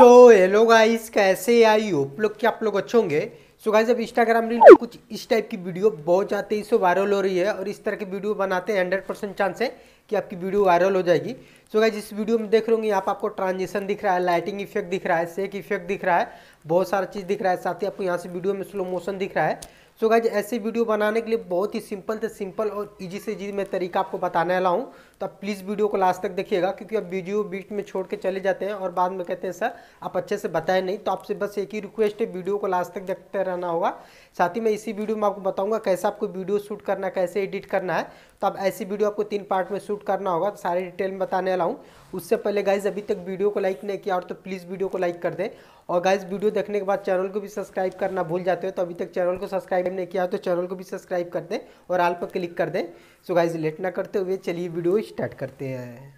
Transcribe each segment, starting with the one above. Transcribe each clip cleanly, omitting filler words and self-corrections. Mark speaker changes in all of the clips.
Speaker 1: Hello guys, कैसे I hope लोग कि आप लोग अच्छे होंगे। सो गाइस, अब इंस्टाग्राम रील पे कुछ इस टाइप की वीडियो बहुत ज़्यादा इससे वायरल हो रही है और इस तरह की वीडियो बनाते हैं 100% चांस है कि आपकी वीडियो वायरल हो जाएगी। सो गाइस, इस वीडियो में देख रहे होंगे, यहाँ पे आपको ट्रांजिशन दिख रहा है, लाइटिंग इफेक्ट दिख रहा है, शेक इफेक्ट दिख रहा है, बहुत सारा चीज़ दिख रहा है। साथ ही आपको यहाँ से वीडियो में स्लो मोशन दिख रहा है। सो गाइस, ऐसे वीडियो बनाने के लिए बहुत ही सिंपल और इजी से इजी मैं तरीका आपको बताने वाला हूँ। तो आप प्लीज़ वीडियो को लास्ट तक देखिएगा, क्योंकि अब वीडियो बीच में छोड़ के चले जाते हैं और बाद में कहते हैं सर आप अच्छे से बताए नहीं। तो आपसे बस एक ही रिक्वेस्ट है, वीडियो को लास्ट तक देखते रहना होगा। साथ ही मैं इसी वीडियो में आपको बताऊंगा कैसे आपको वीडियो शूट करना है, कैसे एडिट करना है। तो अब ऐसी वीडियो आपको 3 पार्ट में शूट करना होगा, तो सारे डिटेल में बताने वाला हूँ। उससे पहले गाइज, अभी तक वीडियो को लाइक नहीं किया और तो प्लीज़ वीडियो को लाइक कर दें। और गाइज, वीडियो देखने के बाद चैनल को भी सब्सक्राइब करना भूल जाते हो, तो अभी तक चैनल को सब्सक्राइब नहीं किया तो चैनल को भी सब्सक्राइब कर दें और ऑल पर क्लिक कर दें। सो गाइज, लेट ना करते हुए चलिए वीडियो स्टार्ट करते हैं।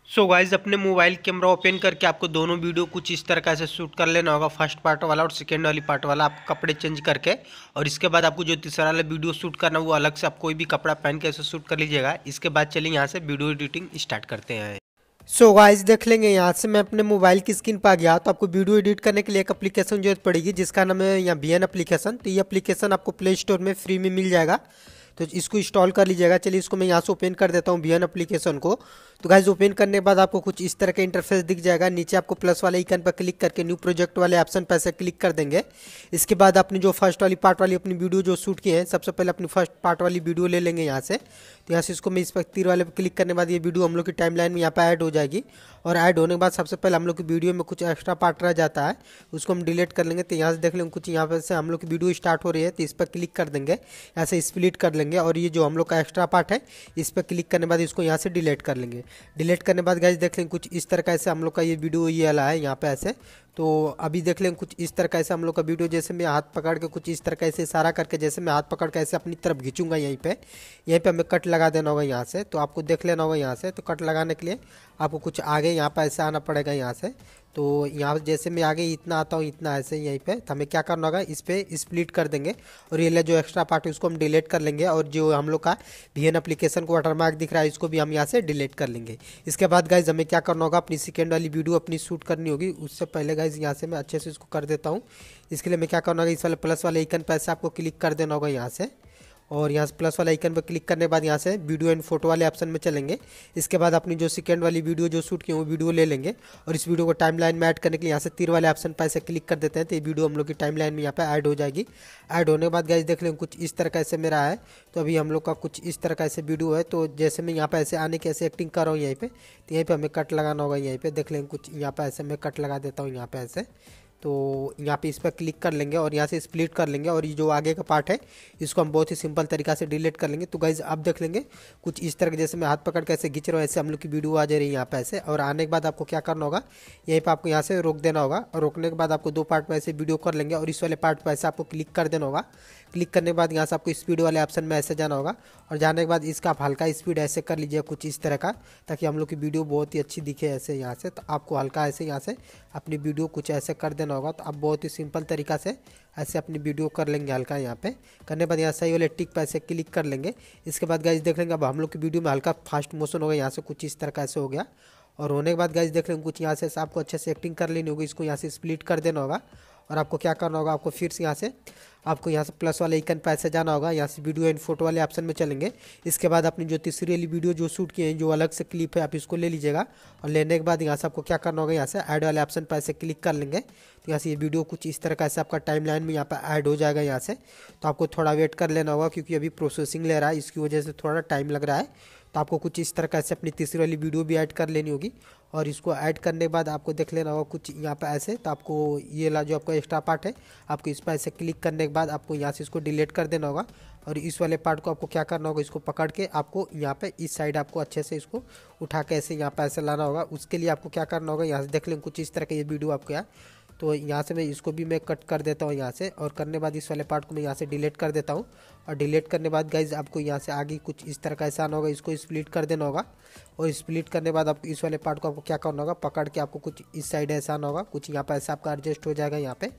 Speaker 1: सो गाइज, अपने मोबाइल कैमरा ओपन करके आपको दोनों वीडियो कुछ इस तरह से शूट कर लेना होगा, फर्स्ट पार्ट वाला और सेकेंड वाली पार्ट वाला। आप कपड़े चेंज करके, और इसके बाद आपको जो तीसरा वाला वीडियो शूट करना है वो अलग से आप कोई भी कपड़ा पहन के ऐसे शूट कर लीजिएगा। इसके बाद चलिए यहाँ से वीडियो एडिटिंग स्टार्ट करते हैं। सो गाइस, देख लेंगे, यहाँ से मैं अपने मोबाइल की स्क्रीन पर आ गया। तो आपको वीडियो एडिट करने के लिए एक एप्लीकेशन जरूरत पड़ेगी, जिसका नाम है यहाँ VN एप्लीकेशन। तो ये एप्लीकेशन आपको प्ले स्टोर में फ्री में मिल जाएगा, तो इसको इंस्टॉल कर लीजिएगा। चलिए, इसको मैं यहाँ से ओपन कर देता हूँ VN एप्लीकेशन को। तो गाइस, ओपन करने के बाद आपको कुछ इस तरह का इंटरफेस दिख जाएगा। नीचे आपको प्लस वाले आइकन पर क्लिक करके न्यू प्रोजेक्ट वाले ऑप्शन पर ऐसे क्लिक कर देंगे। इसके बाद अपनी जो फर्स्ट वाली पार्ट वाली अपनी वीडियो जो शूट की है, सबसे पहले अपनी फर्स्ट पार्ट वाली वीडियो ले लेंगे यहाँ से। तो यहाँ से इसको मैं इस पर तीर वाले पर क्लिक करने के बाद ये वीडियो हम लोग की टाइमलाइन में यहाँ पर ऐड हो जाएगी। और ऐड होने के बाद सबसे पहले हम लोग की वीडियो में कुछ एक्स्ट्रा पार्ट रह जाता है, उसको हम डिलीट कर लेंगे। तो यहाँ से देख लेंगे कुछ यहाँ पर से हम लोग की वीडियो स्टार्ट हो रही है, तो इस पर क्लिक कर देंगे, यहाँ से स्प्लिट कर लेंगे। और ये जो हम लोग का एक्स्ट्रा पार्ट है, इस पर क्लिक करने के बाद इसको यहाँ से डिलीट कर लेंगे। डिलीट करने के बाद गाइस, देख लेंगे कुछ इस तरह का ऐसे हम लोग का ये वीडियो ये वाला है यहाँ पे ऐसे। तो अभी देख लेंगे कुछ इस तरह का ऐसे हम लोग का वीडियो, जैसे मैं हाथ पकड़ के कुछ इस तरह का ऐसे इशारा करके, जैसे मैं हाथ पकड़ के ऐसे अपनी तरफ खींचूंगा, यहीं पे हमें कट लगा देना होगा यहाँ से। तो आपको देख लेना होगा यहाँ से। तो कट लगाने के लिए आपको कुछ आगे यहाँ पर ऐसे आना पड़ेगा यहाँ से। तो यहाँ जैसे मैं आगे इतना आता हूँ, इतना ऐसे यहीं पे, तो हमें क्या करना होगा, इस पर स्प्लिट कर देंगे और ये जो एक्स्ट्रा पार्ट है उसको हम डिलीट कर लेंगे। और जो हम लोग का VN एप्लीकेशन को वाटरमार्क दिख रहा है, इसको भी हम यहाँ से डिलीट कर लेंगे। इसके बाद गाइज, हमें क्या करना होगा, अपनी सेकेंड वाली वीडियो अपनी शूट करनी होगी। उससे पहले गाइज, यहाँ से मैं अच्छे से इसको कर देता हूँ। इसके लिए मैं क्या करना होगा, इस वाले प्लस वाले आइकन पर ऐसे आपको क्लिक कर देना होगा यहाँ से। और यहाँ से प्लस वाला आइकन पर क्लिक करने के बाद यहाँ से वीडियो एंड फोटो वाले ऑप्शन में चलेंगे। इसके बाद अपनी जो सेकेंड वाली वीडियो जो शूट की वो वीडियो ले लेंगे और इस वीडियो को टाइमलाइन में ऐड करने के लिए यहाँ से तीर वाले ऑप्शन पर ऐसे क्लिक कर देते हैं। तो ये वीडियो हम लोग की टाइमलाइन में यहाँ पे ऐड हो जाएगी। ऐड होने के बाद गाइस, देख लेंगे कुछ इस तरह का ऐसे मेरा है। तो अभी हम लोग का कुछ इस तरह का ऐसे वीडियो है। तो जैसे मैं यहाँ पे ऐसे आने की ऐसे एक्टिंग कर रहा हूँ यहीं पे, तो यहीं पे हमें कट लगाना होगा। यहीं पे देख लेंगे कुछ यहाँ पे ऐसे मैं कट लगा देता हूँ यहाँ पे ऐसे। तो यहाँ पे इस पर क्लिक कर लेंगे और यहाँ से स्प्लिट कर लेंगे और ये जो आगे का पार्ट है इसको हम बहुत ही सिंपल तरीका से डिलीट कर लेंगे। तो गाइज, आप देख लेंगे कुछ इस तरह के, जैसे मैं हाथ पकड़ के ऐसे खींच रहा हूँ, ऐसे हम लोग की वीडियो आ जा रही है यहाँ पे ऐसे। और आने के बाद आपको क्या करना होगा, यहीं पे आपको यहाँ से रोक देना होगा। और रोकने के बाद आपको 2 पार्ट में ऐसे वीडियो कर लेंगे और इस वाले पार्ट पर ऐसे आपको क्लिक कर देना होगा। क्लिक करने के बाद यहाँ से आपको स्पीड वाले ऑप्शन में ऐसे जाना होगा और जाने के बाद इसका आप हल्का स्पीड ऐसे कर लीजिए कुछ इस तरह का, ताकि हम लोग की वीडियो बहुत ही अच्छी दिखे ऐसे यहाँ से। तो आपको हल्का ऐसे यहाँ से अपनी वीडियो कुछ ऐसे कर देना होगा। तो आप बहुत ही सिंपल तरीका से ऐसे अपनी वीडियो कर लेंगे हल्का। यहाँ पे करने के बाद यहाँ सही वाले टिक पर ऐसे क्लिक कर लेंगे। इसके बाद गाइस, देख लेंगे अब हम लोग की वीडियो में हल्का फास्ट मोशन होगा यहाँ से, कुछ इस तरह का ऐसे हो गया। और होने के बाद गाइस, देख लेंगे कुछ यहाँ से आपको अच्छे से एक्टिंग कर लेनी होगी। इसको यहाँ से स्प्लिट कर देना होगा और आपको क्या करना होगा, आपको फिर से यहाँ से प्लस वाले आइकन पर ऐसे जाना होगा। यहाँ से वीडियो एंड फोटो वाले ऑप्शन में चलेंगे। इसके बाद अपनी जो तीसरी वाली वीडियो जो शूट की है, जो अलग से क्लिप है, आप इसको ले लीजिएगा। और लेने के बाद यहाँ से आपको क्या करना होगा, यहाँ से ऐड वाले ऑप्शन पर ऐसे क्लिक कर लेंगे। तो यहाँ से ये वीडियो कुछ इस तरह का ऐसे आपका टाइमलाइन में यहाँ पर ऐड हो जाएगा यहाँ से। तो आपको थोड़ा वेट कर लेना होगा, क्योंकि अभी प्रोसेसिंग ले रहा है, इसकी वजह से थोड़ा टाइम लग रहा है। तो आपको कुछ इस तरह का ऐसे अपनी तीसरी वाली वीडियो भी ऐड कर लेनी होगी। और इसको ऐड करने के बाद आपको देख लेना होगा कुछ यहाँ पे ऐसे। तो आपको ये जो आपका एक्स्ट्रा पार्ट है, आपको इस पर ऐसे क्लिक करने के बाद आपको यहाँ से इसको डिलीट कर देना होगा। और इस वाले पार्ट को आपको क्या करना होगा, इसको पकड़ के आपको यहाँ पे इस साइड आपको अच्छे से इसको उठा के ऐसे यहाँ पे ऐसे लाना होगा। उसके लिए आपको क्या करना होगा, यहाँ से देख लेंगे कुछ इस तरह का ये वीडियो आपको यहाँ। तो यहाँ से मैं इसको भी मैं कट कर देता हूँ यहाँ से। और करने के बाद इस वाले पार्ट को मैं यहाँ से डिलीट कर देता हूँ। और डिलीट करने के बाद गाइज, आपको यहाँ से आगे कुछ इस तरह का ऐसा आना होगा, इसको स्प्लिट कर देना होगा। और स्प्लिट करने के बाद आपको इस वाले पार्ट को आपको क्या करना होगा, पकड़ के आपको कुछ इस साइड ऐसा आना होगा, कुछ यहाँ पर ऐसा आपका एडजस्ट हो जाएगा यहाँ पे।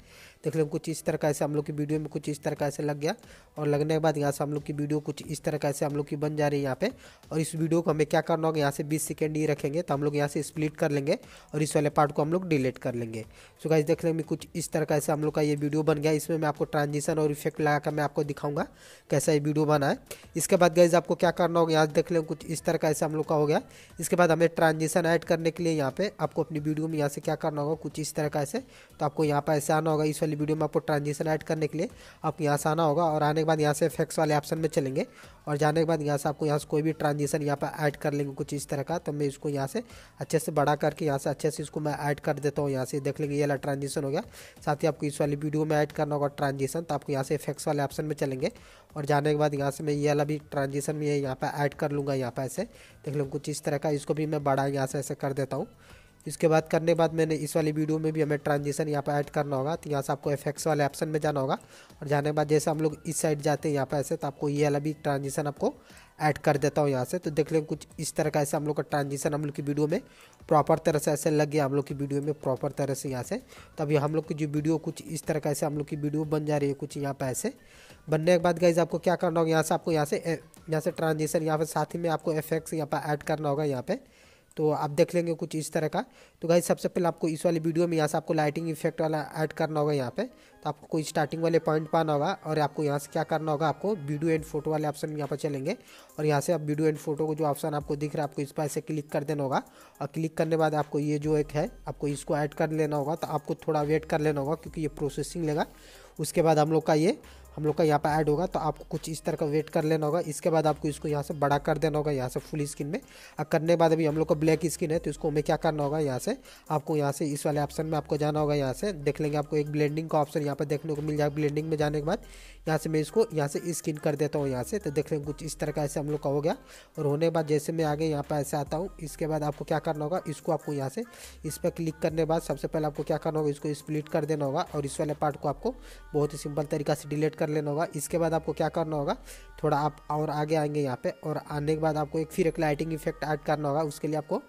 Speaker 1: देख लेंगे कुछ इस तरह से हम लोग की वीडियो में कुछ इस तरह से लग गया। और लगने के बाद यहाँ से हम लोग की वीडियो कुछ इस तरह से हम लोग की बन जा रही है यहाँ पे। और इस वीडियो को हमें क्या करना होगा, यहाँ से 20 सेकेंड ही रखेंगे, तो हम लोग यहाँ से स्प्लिट कर लेंगे और इस वाले पार्ट को हम लोग डिलीट कर लेंगे। सो गाइस देख लेंगे कुछ इस तरह से हम लोग का ये वीडियो बन गया। इसमें मैं आपको ट्रांजिशन और इफेक्ट लगा कर मैं आपको दिखाऊंगा कैसा ये वीडियो बना है। इसके बाद गाइस आपको क्या करना होगा, यहाँ देख लेंगे कुछ इस तरह से हम लोग का हो गया। इसके बाद हमें ट्रांजिशन ऐड करने के लिए यहाँ पे आपको अपनी वीडियो में यहाँ से क्या करना होगा, कुछ इस तरह से। तो आपको यहाँ पर ऐसे आना होगा, इस वाली वीडियो में आपको ट्रांजिशन ऐड करने के लिए आपको यहाँ से आना होगा। और आने के बाद यहाँ से इफेक्ट्स वाले ऑप्शन में चलेंगे और जाने के बाद यहाँ से आपको यहाँ से कोई भी ट्रांजिशन यहाँ पर ऐड कर लेंगे कुछ इस तरह का। तो मैं इसको यहाँ से अच्छे से बड़ा करके यहाँ से अच्छे से इसको मैं ऐड कर देता हूँ। यहाँ से देख लेंगे ये वाला ट्रांजिशन हो गया। साथ ही आपको इस वाली वीडियो में ऐड करना होगा ट्रांजिशन, तो आपको यहाँ से इफेक्ट्स वाले ऑप्शन में चलेंगे और जाने के बाद यहाँ से मैं ये वाला भी ट्रांजिशन में यहाँ पर ऐड कर लूँगा। यहाँ पर ऐसे देख लेंगे कुछ इस तरह का, इसको भी मैं बड़ा यहाँ से ऐसे कर देता हूँ। इसके बाद करने के बाद मैंने इस वाली वीडियो में भी हमें ट्रांजिशन यहाँ पर ऐड करना होगा। तो यहाँ से आपको इफेक्ट्स वाले ऑप्शन में जाना होगा और जाने के बाद जैसे हम लोग इस साइड जाते हैं यहाँ पर ऐसे, तो आपको ये वाला भी ट्रांजिशन आपको ऐड कर देता हूँ यहाँ से। तो देख लेंगे कुछ इस तरह का ऐसे हम लोग का ट्रांजिशन हम लोग की वीडियो में प्रॉपर तरह से ऐसे लग गया हम लोग की वीडियो में प्रॉपर तरह से यहाँ से। तो अभी हम लोग की जो वीडियो कुछ इस तरह का ऐसे हम लोग की वीडियो बन जा रही है कुछ यहाँ पर ऐसे। बनने के बाद गाइस आपको क्या करना होगा, यहाँ से आपको यहाँ से ट्रांजिशन यहाँ पर साथ ही में आपको इफेक्ट्स यहाँ पर ऐड करना होगा यहाँ पे। तो आप देख लेंगे कुछ इस तरह का। तो गाइस सबसे पहले आपको इस वाली वीडियो में यहाँ से आपको लाइटिंग इफेक्ट वाला ऐड करना होगा यहाँ पे। तो आपको कोई स्टार्टिंग वाले पॉइंट पाना होगा और आपको यहाँ से क्या करना होगा, आपको वीडियो एंड फोटो वाले ऑप्शन में यहाँ पर चलेंगे और यहाँ से आप वीडियो एंड फोटो को जो ऑप्शन आपको दिख रहा है आपको इस पर ऐसे क्लिक कर देना होगा। और क्लिक करने के बाद आपको ये जो एक है आपको इसको ऐड कर लेना होगा। तो आपको थोड़ा वेट कर लेना होगा क्योंकि ये प्रोसेसिंग लेगा। उसके बाद हम लोग का यहाँ पर ऐड होगा, तो आपको कुछ इस तरह का वेट कर लेना होगा। इसके बाद आपको इसको यहाँ से बड़ा कर देना होगा यहाँ से फुल स्क्रीन में। और करने के बाद अभी हम लोग का ब्लैक स्क्रीन है तो इसको हमें क्या करना होगा, यहाँ से आपको यहाँ से इस वाले ऑप्शन में आपको जाना होगा। यहाँ से देख लेंगे आपको एक ब्लेंडिंग का ऑप्शन यहाँ पर देखने को मिल जाएगा। ब्लेंडिंग में जाने के बाद यहाँ से मैं इसको यहाँ से स्क्रीन कर देता हूँ यहाँ से। तो देख लेंगे कुछ इस तरह का ऐसे हम लोग का हो गया। और होने के बाद जैसे मैं आगे यहाँ पर ऐसे आता हूँ, इसके बाद आपको क्या करना होगा, इसको आपको यहाँ से इस पर क्लिक करने के बाद सबसे पहले आपको क्या करना होगा, इसको स्प्लिट कर देना होगा और इस वाले पार्ट को आपको बहुत ही सिंपल तरीका से डिलीट कर लेना होगा। इसके बाद आपको क्या करना होगा, थोड़ा आप और आगे आएंगे यहाँ पे और आने के बाद आपको फिर एक लाइटिंग इफेक्ट ऐड करना होगा। उसके लिए आपको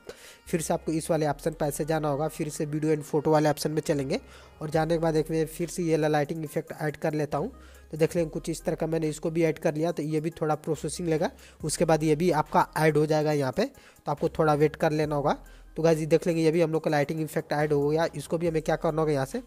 Speaker 1: फिर से आपको इस वाले ऑप्शन पर ऐसे जाना होगा, फिर से वीडियो एंड फोटो वाले ऑप्शन में चलेंगे और जाने के बाद एक मैं फिर से ये लाइटिंग इफेक्ट ऐड कर लेता हूँ। तो देख लेंगे कुछ इस तरह का मैंने इसको भी ऐड कर लिया। तो ये भी थोड़ा प्रोसेसिंग लेगा, उसके बाद ये भी आपका ऐड हो जाएगा यहाँ पे। तो आपको थोड़ा वेट कर लेना होगा। तो गाइस देख लेंगे ये भी हम लोग का लाइटिंग इफेक्ट ऐड हो गया। इसको भी हमें क्या करना होगा, यहाँ से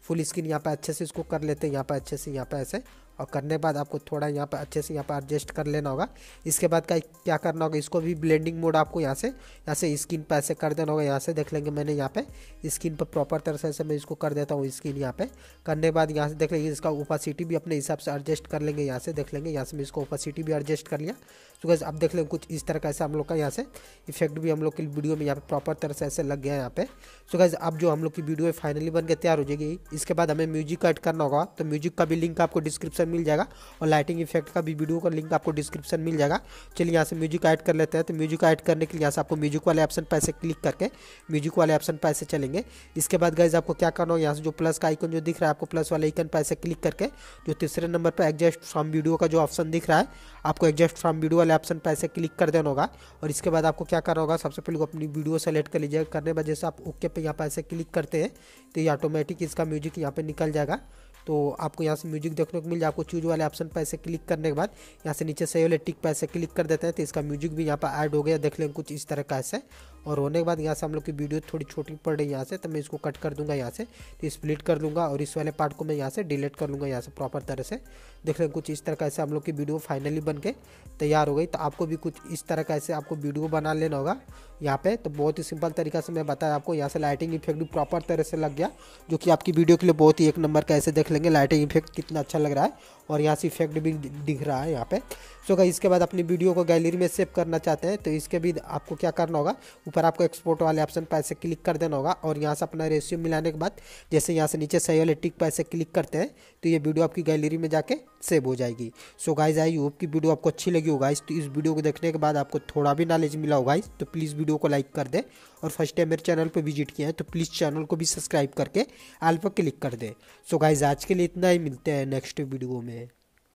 Speaker 1: फुल स्क्रीन यहाँ पे अच्छे से इसको कर लेते हैं यहाँ पे अच्छे से यहाँ पे ऐसे। और करने के बाद आपको थोड़ा यहाँ पे अच्छे से यहाँ पे एडजस्ट कर लेना होगा। इसके बाद क्या करना होगा, इसको भी ब्लेंडिंग मोड आपको यहाँ से स्क्रीन पे ऐसे कर देना होगा। यहाँ से देख लेंगे मैंने यहाँ पे स्क्रीन पर प्रॉपर तरह से ऐसे मैं इसको कर देता हूँ स्क्रीन यहाँ पे। करने के बाद यहाँ से देख लेंगे इसका ओपेसिटी भी अपने हिसाब से एडजस्ट कर लेंगे। यहाँ से देख लेंगे यहाँ से मैं इसको ओपेसिटी भी एडजस्ट कर लिया। तो गाइस अब देख लेंगे कुछ इस तरह का ऐसे हम लोग का यहाँ से इफेक्ट भी हम लोग की वीडियो में यहाँ पे प्रॉपर तरह से ऐसे लग गया यहाँ पे। सो गाइस अब जो हम लोग की वीडियो फाइनली बन के तैयार हो जाएगी। इसके बाद हमें म्यूजिक ऐड करना होगा, तो म्यूजिक का भी लिंक आपको डिस्क्रिप्शन मिल जाएगा और लाइटिंग इफेक्ट का भी वीडियो का लिंक आपको डिस्क्रिप्शन मिल जाएगा। चलिए यहाँ से म्यूजिक ऐड कर लेते हैं। तो म्यूजिक ऐड करने के लिए यहाँ से आपको म्यूजिक वाले ऑप्शन पर ऐसे क्लिक करके म्यूजिक वाले ऑप्शन पर ऐसे चलेंगे। इसके बाद गाइस आपको क्या करना होगा, यहाँ से जो प्लस का आइकन जो दिख रहा है आपको प्लस वाले आइकन पर ऐसे क्लिक करके जो तीसरे नंबर पर एडजस्ट फ्रॉम वीडियो का जो ऑप्शन दिख रहा है आपको एडजस्ट फ्रॉम वीडियो वाले ऑप्शन पर ऐसे क्लिक कर देना होगा। और इसके बाद आपको क्या करना होगा, सबसे पहले अपनी वीडियो सेलेक्ट कर लीजिएगा। करने के बाद जैसे आप ओके पे यहाँ पर ऐसे क्लिक करते हैं तो ये ऑटोमेटिक इसका म्यूजिक यहाँ पे निकल जाएगा। तो आपको यहाँ से म्यूजिक देखने को मिल जाए। आपको चूज वाले ऑप्शन पर ऐसे क्लिक करने के बाद यहाँ से नीचे सही वाले टिक पर ऐसे क्लिक कर देते हैं तो इसका म्यूजिक भी यहाँ पर ऐड हो गया। देख लेंगे कुछ इस तरह का ऐसे। और होने के बाद यहाँ से हम लोग की वीडियो थोड़ी छोटी पड़ रही है यहाँ से, तो मैं इसको कट कर दूंगा यहाँ से, तो स्प्लिट कर दूंगा और इस वाले पार्ट को मैं यहाँ से डिलीट कर लूँगा यहाँ से प्रॉपर तरह से। देख लेंगे कुछ इस तरह का ऐसे हम लोग की वीडियो फाइनली बन के तैयार हो गई। तो आपको भी कुछ इस तरह का ऐसे आपको वीडियो बना लेना होगा यहाँ पे। तो बहुत ही सिंपल तरीका से मैं बताया आपको। यहाँ से लाइटिंग इफेक्ट भी प्रॉपर तरह से लग गया जो कि आपकी वीडियो के लिए बहुत ही एक नंबर का ऐसे देख लेंगे लाइटिंग इफेक्ट कितना अच्छा लग रहा है और यहाँ से इफेक्ट भी दिख रहा है यहाँ पे। सो गाइस इसके बाद अपनी वीडियो को गैलरी में सेव करना चाहते हैं तो इसके भी आपको क्या करना होगा, ऊपर आपको एक्सपोर्ट वाले ऑप्शन पर ऐसे क्लिक कर देना होगा और यहाँ से अपना रेशियो मिलाने के बाद जैसे यहाँ से नीचे सही वाले टिक पर ऐसे क्लिक करते हैं तो ये वीडियो आपकी गैलरी में जाके सेव हो जाएगी। सो गाइस आई होप की वीडियो आपको अच्छी लगी होगा। तो इस वीडियो को देखने के बाद आपको थोड़ा भी नॉलेज मिला होगा तो प्लीज़ वीडियो को लाइक कर दे और फर्स्ट टाइम मेरे चैनल पर विजिट किया है तो प्लीज़ चैनल को भी सब्सक्राइब करके ऑल पर क्लिक कर दे। सो गाइस आज के लिए इतना ही, मिलते हैं नेक्स्ट वीडियो में।